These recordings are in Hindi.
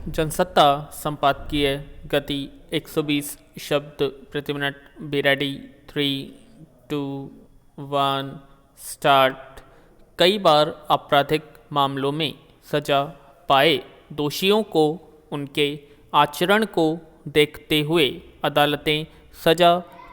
जनसत्ता संपादकीय गति 120 शब्द प्रति मिनट। Be ready. 3, 2, 1 स्टार्ट। कई बार आपराधिक मामलों में सजा पाए दोषियों को उनके आचरण को देखते हुए अदालतें सजा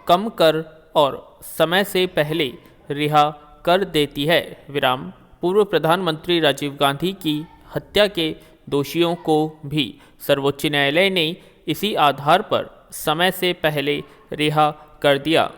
कम कर और समय से पहले रिहा कर देती है। विराम। पूर्व प्रधानमंत्री राजीव गांधी की हत्या के दोषियों को भी सर्वोच्च न्यायालय ने इसी आधार पर समय से पहले रिहा कर दिया।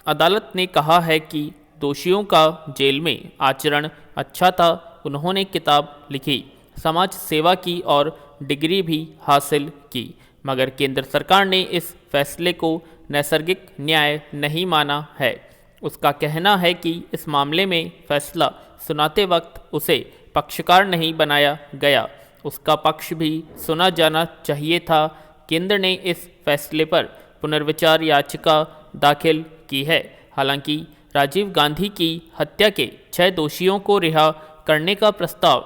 अदालत ने कहा है कि दोषियों का जेल में आचरण अच्छा था, उन्होंने किताब लिखी, समाज सेवा की और डिग्री भी हासिल की, मगर केंद्र सरकार ने इस फैसले को नैसर्गिक न्याय नहीं माना है। उसका कहना है कि इस मामले में फैसला सुनाते वक्त उसे पक्षकार नहीं बनाया गया, उसका पक्ष भी सुना जाना चाहिए था। केंद्र ने इस फैसले पर पुनर्विचार याचिका दाखिल की है। हालांकि राजीव गांधी की हत्या के 6 दोषियों को रिहा करने का प्रस्ताव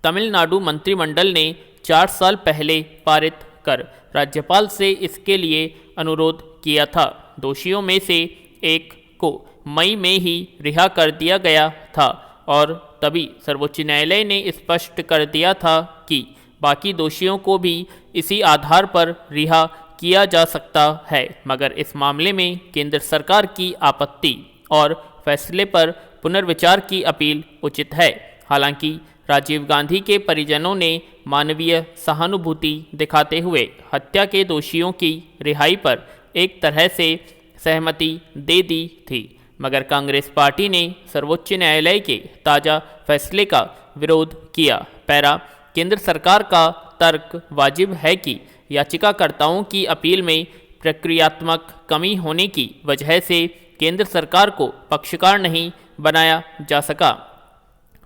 तमिलनाडु मंत्रिमंडल ने 4 साल पहले पारित कर राज्यपाल से इसके लिए अनुरोध किया था। दोषियों में से एक को मई में ही रिहा कर दिया गया था और तभी सर्वोच्च न्यायालय ने स्पष्ट कर दिया था कि बाकी दोषियों को भी इसी आधार पर रिहा किया जा सकता है, मगर इस मामले में केंद्र सरकार की आपत्ति और फैसले पर पुनर्विचार की अपील उचित है। हालांकि राजीव गांधी के परिजनों ने मानवीय सहानुभूति दिखाते हुए हत्या के दोषियों की रिहाई पर एक तरह से सहमति दे दी थी, मगर कांग्रेस पार्टी ने सर्वोच्च न्यायालय के ताज़ा फैसले का विरोध किया। पैरा। केंद्र सरकार का तर्क वाजिब है कि याचिकाकर्ताओं की अपील में प्रक्रियात्मक कमी होने की वजह से केंद्र सरकार को पक्षकार नहीं बनाया जा सका,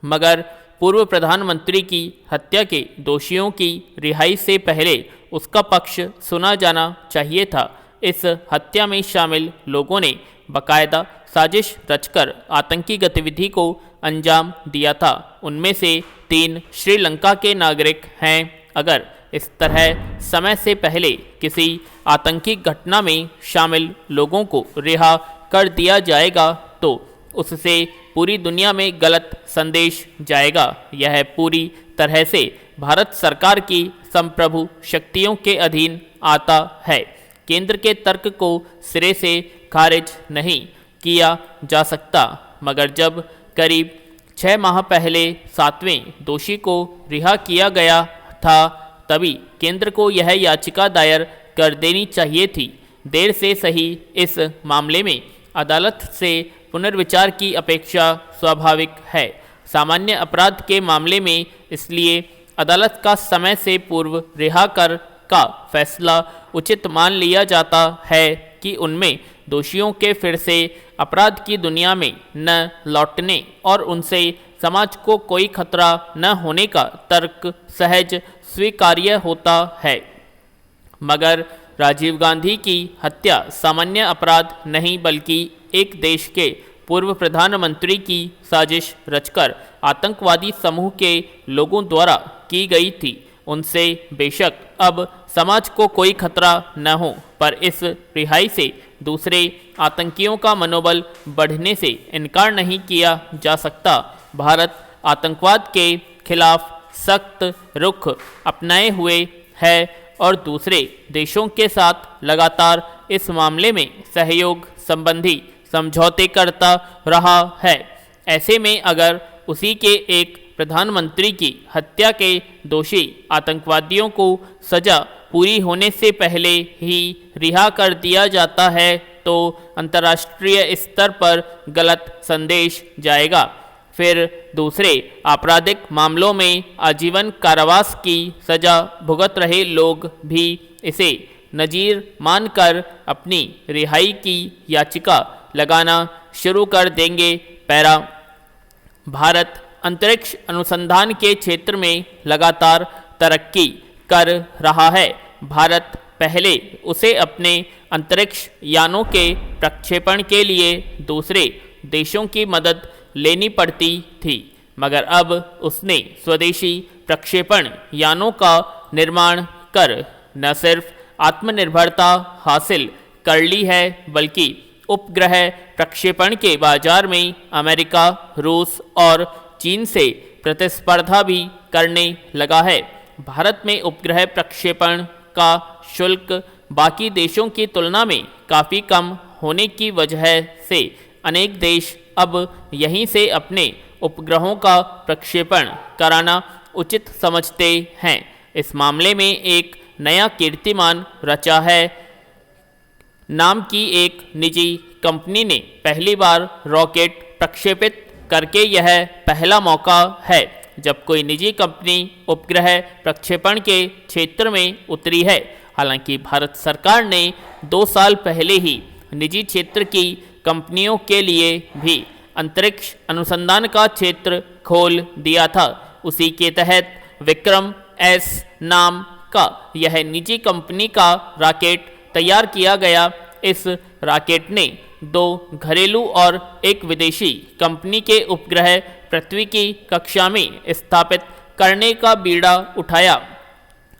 मगर पूर्व प्रधानमंत्री की हत्या के दोषियों की रिहाई से पहले उसका पक्ष सुना जाना चाहिए था। इस हत्या में शामिल लोगों ने बाकायदा साजिश रचकर आतंकी गतिविधि को अंजाम दिया था। उनमें से 3 श्रीलंका के नागरिक हैं। अगर इस तरह समय से पहले किसी आतंकी घटना में शामिल लोगों को रिहा कर दिया जाएगा तो उससे पूरी दुनिया में गलत संदेश जाएगा। यह पूरी तरह से भारत सरकार की संप्रभु शक्तियों के अधीन आता है। केंद्र के तर्क को सिरे से खारिज नहीं किया जा सकता, मगर जब करीब 6 माह पहले 7वें दोषी को रिहा किया गया था तभी केंद्र को यह याचिका दायर कर देनी चाहिए थी। देर से सही इस मामले में अदालत से पुनर्विचार की अपेक्षा स्वाभाविक है। सामान्य अपराध के मामले में इसलिए अदालत का समय से पूर्व रिहा कर का फैसला उचित मान लिया जाता है कि उनमें दोषियों के फिर से अपराध की दुनिया में न लौटने और उनसे समाज को कोई खतरा न होने का तर्क सहज स्वीकार्य होता है, मगर राजीव गांधी की हत्या सामान्य अपराध नहीं बल्कि एक देश के पूर्व प्रधानमंत्री की साजिश रचकर आतंकवादी समूह के लोगों द्वारा की गई थी। उनसे बेशक अब समाज को कोई खतरा न हो, पर इस रिहाई से दूसरे आतंकियों का मनोबल बढ़ने से इनकार नहीं किया जा सकता। भारत आतंकवाद के खिलाफ सख्त रुख अपनाए हुए है और दूसरे देशों के साथ लगातार इस मामले में सहयोग संबंधी समझौते करता रहा है। ऐसे में अगर उसी के एक प्रधानमंत्री की हत्या के दोषी आतंकवादियों को सजा पूरी होने से पहले ही रिहा कर दिया जाता है तो अंतर्राष्ट्रीय स्तर पर गलत संदेश जाएगा। फिर दूसरे आपराधिक मामलों में आजीवन कारावास की सजा भुगत रहे लोग भी इसे नजीर मानकर अपनी रिहाई की याचिका लगाना शुरू कर देंगे। पैरा। भारत अंतरिक्ष अनुसंधान के क्षेत्र में लगातार तरक्की कर रहा है। भारत पहले उसे अपने अंतरिक्ष यानों के प्रक्षेपण के लिए दूसरे देशों की मदद लेनी पड़ती थी, मगर अब उसने स्वदेशी प्रक्षेपण यानों का निर्माण कर न सिर्फ आत्मनिर्भरता हासिल कर ली है, बल्कि उपग्रह प्रक्षेपण के बाजार में अमेरिका, रूस और चीन से प्रतिस्पर्धा भी करने लगा है। भारत में उपग्रह प्रक्षेपण का शुल्क बाकी देशों की तुलना में काफ़ी कम होने की वजह से अनेक देश अब यहीं से अपने उपग्रहों का प्रक्षेपण कराना उचित समझते हैं। इस मामले में एक नया कीर्तिमान रचा है। नाम की एक निजी कंपनी ने पहली बार रॉकेट प्रक्षेपित करके यह पहला मौका है जब कोई निजी कंपनी उपग्रह प्रक्षेपण के क्षेत्र में उतरी है। हालांकि भारत सरकार ने 2 साल पहले ही निजी क्षेत्र की कंपनियों के लिए भी अंतरिक्ष अनुसंधान का क्षेत्र खोल दिया था। उसी के तहत विक्रम एस नाम का यह निजी कंपनी का रॉकेट तैयार किया गया। इस रॉकेट ने 2 घरेलू और एक विदेशी कंपनी के उपग्रह पृथ्वी की कक्षा में स्थापित करने का बीड़ा उठाया।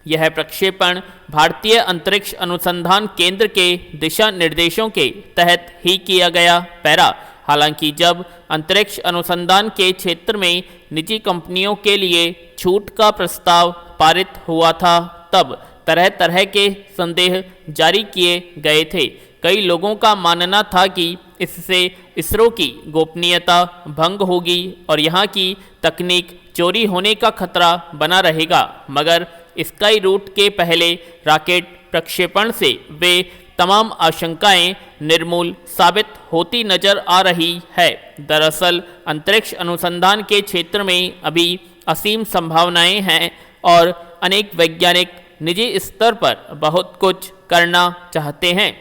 यह प्रक्षेपण भारतीय अंतरिक्ष अनुसंधान केंद्र के दिशा निर्देशों के तहत ही किया गया। पैरा हालांकि जब अंतरिक्ष अनुसंधान के क्षेत्र में निजी कंपनियों के लिए छूट का प्रस्ताव पारित हुआ था, तब तरह तरह के संदेह जारी किए गए थे। कई लोगों का मानना था कि इससे इसरो की गोपनीयता भंग होगी और यहाँ की तकनीक चोरी होने का खतरा बना रहेगा। मगर स्काई रूट के पहले रॉकेट प्रक्षेपण से वे तमाम आशंकाएं निर्मूल साबित होती नजर आ रही है। दरअसल अंतरिक्ष अनुसंधान के क्षेत्र में अभी असीम संभावनाएं हैं और अनेक वैज्ञानिक निजी स्तर पर बहुत कुछ करना चाहते हैं,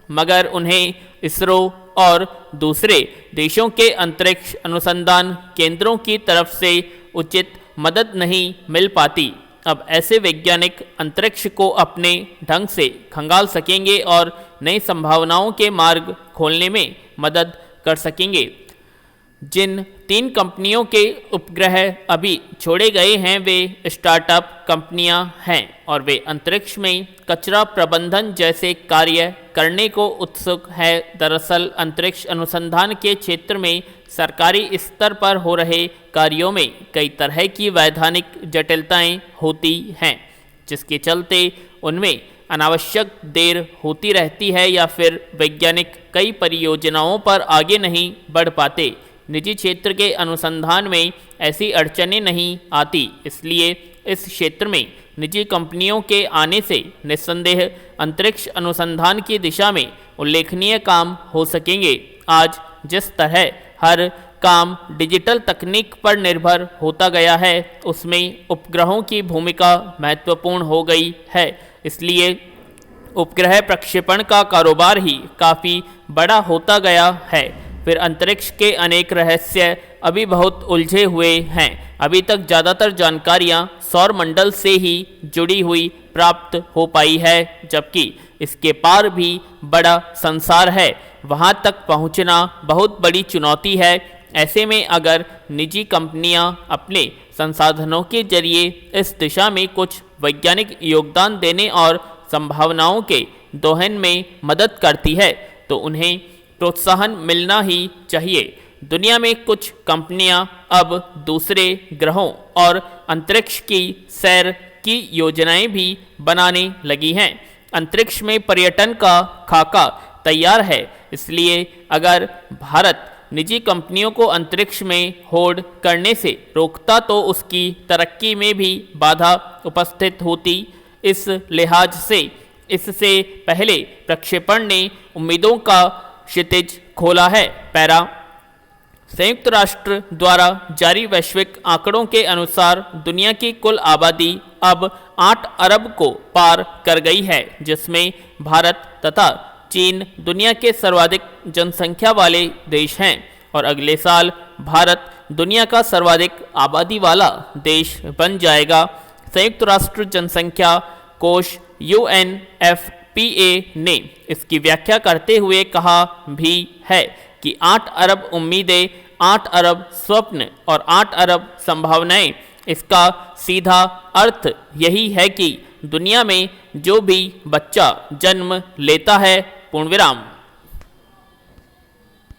मगर उन्हें इसरो और दूसरे देशों के अंतरिक्ष अनुसंधान केंद्रों की तरफ से उचित मदद नहीं मिल पाती। अब ऐसे वैज्ञानिक अंतरिक्ष को अपने ढंग से खंगाल सकेंगे और नई संभावनाओं के मार्ग खोलने में मदद कर सकेंगे। जिन 3 कंपनियों के उपग्रह अभी छोड़े गए हैं वे स्टार्टअप कंपनियां हैं और वे अंतरिक्ष में कचरा प्रबंधन जैसे कार्य करने को उत्सुक है। दरअसल अंतरिक्ष अनुसंधान के क्षेत्र में सरकारी स्तर पर हो रहे कार्यों में कई तरह की वैधानिक जटिलताएं होती हैं, जिसके चलते उनमें अनावश्यक देर होती रहती है या फिर वैज्ञानिक कई परियोजनाओं पर आगे नहीं बढ़ पाते। निजी क्षेत्र के अनुसंधान में ऐसी अड़चनें नहीं आती, इसलिए इस क्षेत्र में निजी कंपनियों के आने से निस्संदेह अंतरिक्ष अनुसंधान की दिशा में उल्लेखनीय काम हो सकेंगे। आज जिस तरह हर काम डिजिटल तकनीक पर निर्भर होता गया है, उसमें उपग्रहों की भूमिका महत्वपूर्ण हो गई है। इसलिए उपग्रह प्रक्षेपण का कारोबार ही काफ़ी बड़ा होता गया है। फिर अंतरिक्ष के अनेक रहस्य अभी बहुत उलझे हुए हैं। अभी तक ज़्यादातर जानकारियाँ सौर मंडल से ही जुड़ी हुई प्राप्त हो पाई है, जबकि इसके पार भी बड़ा संसार है। वहाँ तक पहुँचना बहुत बड़ी चुनौती है। ऐसे में अगर निजी कंपनियां अपने संसाधनों के जरिए इस दिशा में कुछ वैज्ञानिक योगदान देने और संभावनाओं के दोहन में मदद करती है, तो उन्हें प्रोत्साहन मिलना ही चाहिए। दुनिया में कुछ कंपनियां अब दूसरे ग्रहों और अंतरिक्ष की सैर की योजनाएं भी बनाने लगी हैं। अंतरिक्ष में पर्यटन का खाका तैयार है, इसलिए अगर भारत निजी कंपनियों को अंतरिक्ष में होड़ करने से रोकता तो उसकी तरक्की में भी बाधा उपस्थित होती। इस लिहाज से इससे पहले प्रक्षेपण ने उम्मीदों का क्षितिज खोला है। पैरा संयुक्त राष्ट्र द्वारा जारी वैश्विक आंकड़ों के अनुसार दुनिया की कुल आबादी अब 8 अरब को पार कर गई है, जिसमें भारत तथा चीन दुनिया के सर्वाधिक जनसंख्या वाले देश हैं और अगले साल भारत दुनिया का सर्वाधिक आबादी वाला देश बन जाएगा। संयुक्त राष्ट्र जनसंख्या कोष UNFPA ने इसकी व्याख्या करते हुए कहा भी है कि 8 अरब उम्मीदें, 8 अरब स्वप्न और 8 अरब संभावनाएं इसका सीधा अर्थ यही है कि दुनिया में जो भी बच्चा जन्म लेता है, पूर्ण विराम।